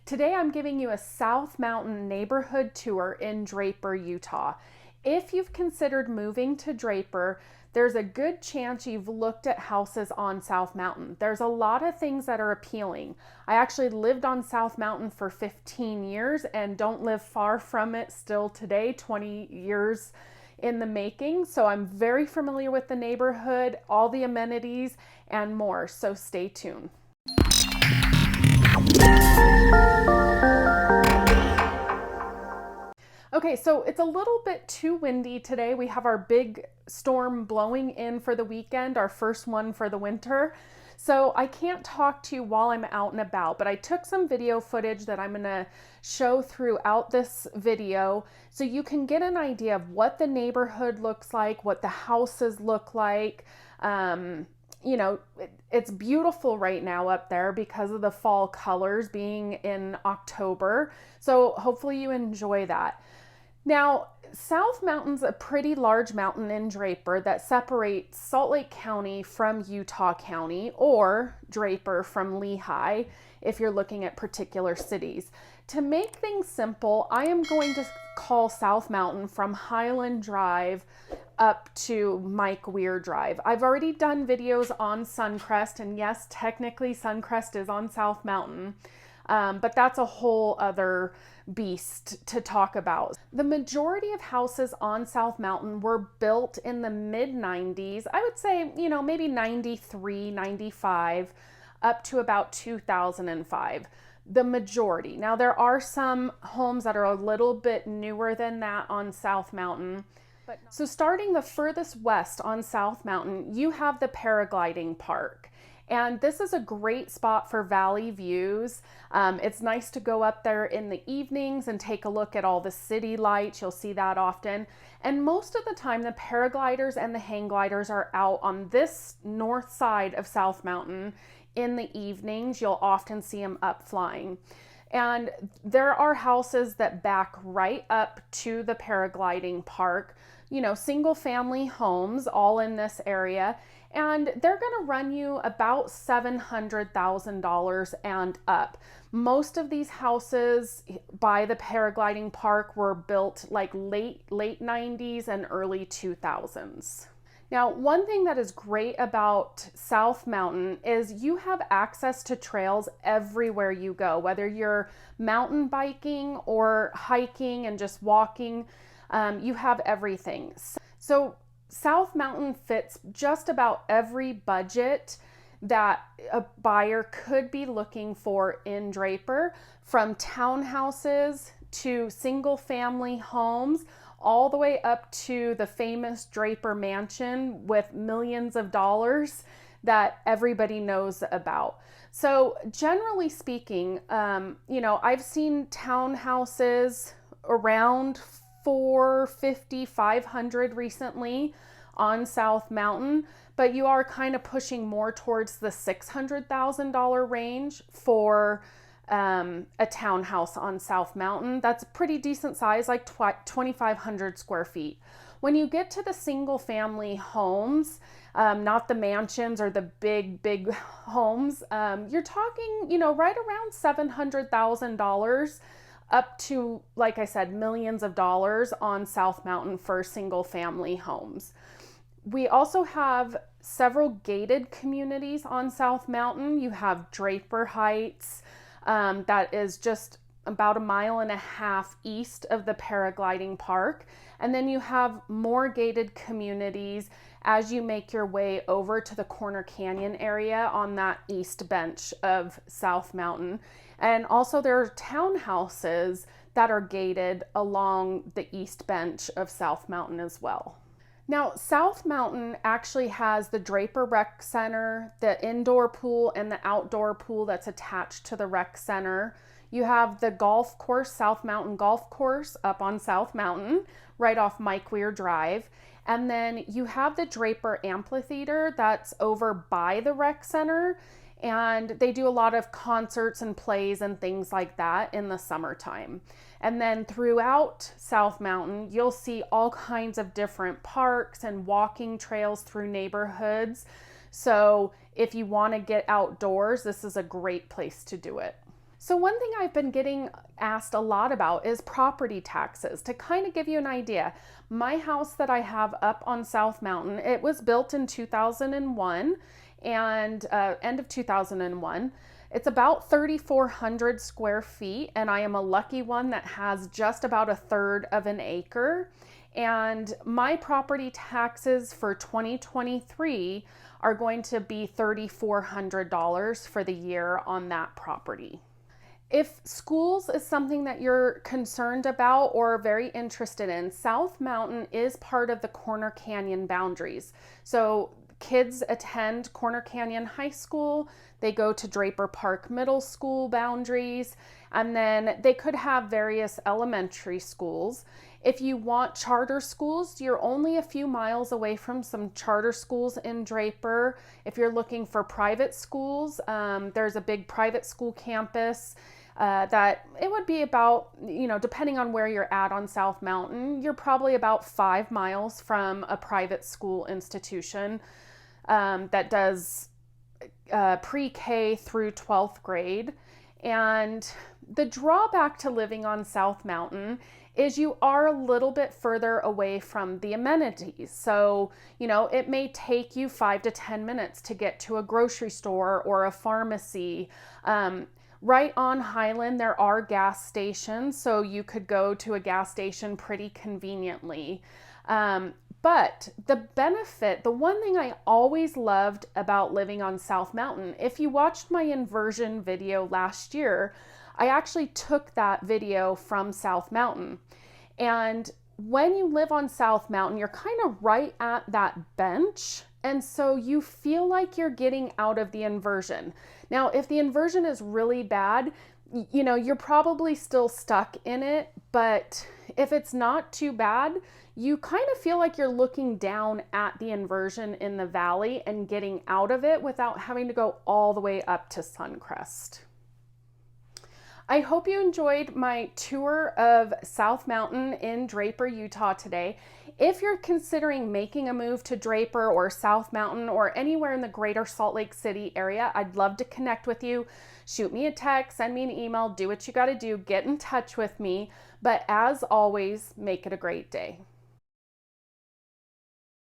Today I'm giving you a South Mountain neighborhood tour in Draper, Utah. If you've considered moving to Draper, there's a good chance you've looked at houses on South Mountain. There's a lot of things that are appealing. I actually lived on South Mountain for 15 years and don't live far from it still today, 20 years in the making. So I'm very familiar with the neighborhood, all the amenities, and more. So stay tuned. Okay, so it's a little bit too windy today. We have our big storm blowing in for the weekend, our first one for the winter. So I can't talk to you while I'm out and about, but I took some video footage that I'm gonna show throughout this video so you can get an idea of what the neighborhood looks like, what the houses look like. You know, it's beautiful right now up there because of the fall colors being in October. So hopefully you enjoy that. Now, South Mountain's a pretty large mountain in Draper that separates Salt Lake County from Utah County, or Draper from Lehigh, if you're looking at particular cities. To make things simple, I am going to call South Mountain from Highland Drive up to Mike Weir Drive. I've already done videos on Suncrest, and yes, technically Suncrest is on South Mountain, but that's a whole other beast to talk about. The majority of houses on South Mountain were built in the mid-90s. I would say, you know, maybe 93, 95, up to about 2005. The majority. Now, there are some homes that are a little bit newer than that on South Mountain. So starting the furthest west on South Mountain, you have the paragliding park. And this is a great spot for valley views. It's nice to go up there in the evenings and take a look at all the city lights. You'll see that often. And most of the time, the paragliders and the hang gliders are out on this north side of South Mountain in the evenings. You'll often see them up flying. And there are houses that back right up to the paragliding park, you know, single family homes all in this area. And they're going to run you about $700,000 and up. Most of these houses by the paragliding park were built like late 90s and early 2000s. Now, one thing that is great about South Mountain is you have access to trails everywhere you go, whether you're mountain biking or hiking and just walking, you have everything. So South Mountain fits just about every budget that a buyer could be looking for in Draper, from townhouses to single family homes, all the way up to the famous Draper mansion with millions of dollars that everybody knows about. So generally speaking, you know, I've seen townhouses around 450, 500 recently on South Mountain, but you are kind of pushing more towards the $600,000 range for a townhouse on South Mountain. That's a pretty decent size, like 2,500 square feet. When you get to the single family homes, not the mansions or the big homes, you're talking, you know, right around $700,000 up to, like I said, millions of dollars on South Mountain for single family homes. We also have several gated communities on South Mountain. You have Draper Heights, that is just about 1.5 miles east of the paragliding park. And then you have more gated communities as you make your way over to the Corner Canyon area on that east bench of South Mountain. And also there are townhouses that are gated along the east bench of South Mountain as well. Now, South Mountain actually has the Draper Rec Center, the indoor pool, and the outdoor pool that's attached to the rec center. You have the golf course, South Mountain Golf Course, up on South Mountain, right off Mike Weir Drive. And then you have the Draper Amphitheater that's over by the rec center. And they do a lot of concerts and plays and things like that in the summertime. And then throughout South Mountain, you'll see all kinds of different parks and walking trails through neighborhoods. So if you want to get outdoors, this is a great place to do it. So one thing I've been getting asked a lot about is property taxes. To kind of give you an idea, my house that I have up on South Mountain, it was built in 2001 and end of 2001. It's about 3,400 square feet, and I am a lucky one that has just about a third of an acre. And my property taxes for 2023 are going to be $3,400 for the year on that property. If schools is something that you're concerned about or very interested in, South Mountain is part of the Corner Canyon boundaries. So kids attend Corner Canyon High School, they go to Draper Park Middle School boundaries, and then they could have various elementary schools. If you want charter schools, you're only a few miles away from some charter schools in Draper. If you're looking for private schools, there's a big private school campus that it would be about, depending on where you're at on South Mountain, you're probably about 5 miles from a private school institution that does pre-K through 12th grade. And the drawback to living on South Mountain is you are a little bit further away from the amenities. So, it may take you 5 to 10 minutes to get to a grocery store or a pharmacy. Right on Highland, there are gas stations, so you could go to a gas station pretty conveniently. But the benefit, the one thing I always loved about living on South Mountain, if you watched my inversion video last year, I actually took that video from South Mountain. And when you live on South Mountain, you're kind of right at that bench. And so you feel like you're getting out of the inversion. Now, if the inversion is really bad, you're probably still stuck in it. But if it's not too bad, you kind of feel like you're looking down at the inversion in the valley and getting out of it without having to go all the way up to Suncrest. I hope you enjoyed my tour of South Mountain in Draper, Utah today. If you're considering making a move to Draper or South Mountain or anywhere in the greater Salt Lake City area, I'd love to connect with you. Shoot me a text, send me an email, do what you got to do, get in touch with me. But as always, make it a great day.